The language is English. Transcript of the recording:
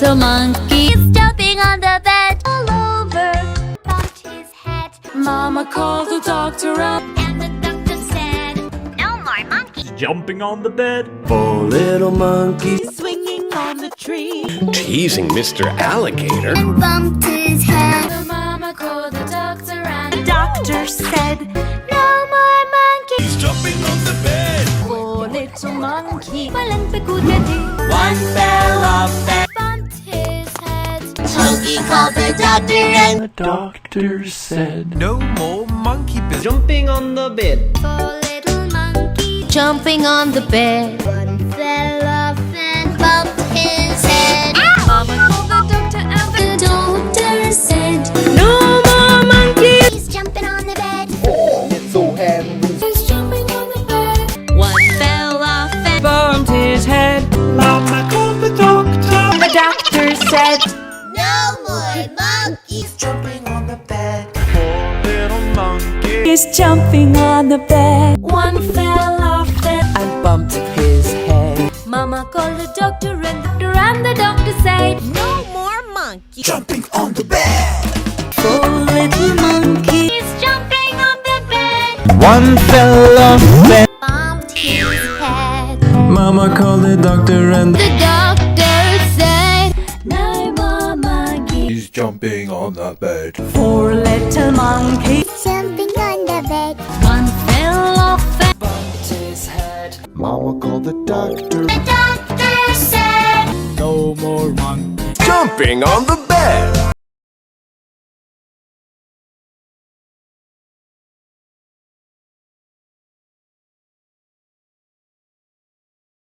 little monkey is jumping on the bed. All over, bumped his head. Mama called the doctor up, and the doctor said, no more monkeys jumping on the bed. Four little monkeys swinging on the tree. teasing Mr. Alligator. And bumped his head. So Mama called the doctor, and the doctor said, no more monkeys Jumping on the bed. Four little monkeys walang pagkudati. One fell off and bumped his head. Monkey called the doctor, and The doctor said, No more monkey business. jumping on the bed. four little monkeys jumping on the bed. One fell off and bumped his head. Mama called the doctor, and the doctor said, no more monkeys. He's jumping on the bed. It's so heavy. He's jumping on the bed. One fell off and bumped his head. Mama called the doctor. The doctor said, No more monkeys. Jumping on the bed. Poor little monkey. he's jumping on the bed. One fell off and bumped his head. Mama called the doctor, and the doctor said, No more monkeys. Jumping on the bed. four little monkeys jumping on the bed. One fell off and Bumped his head. Mama called the doctor and The doctor said, no more monkeys. He's jumping on the bed. Four little monkeys Jumping on the bed. one fell off and Bumped his head. Mama called the doctor. the doctor said, No more monkeys. Jumping on the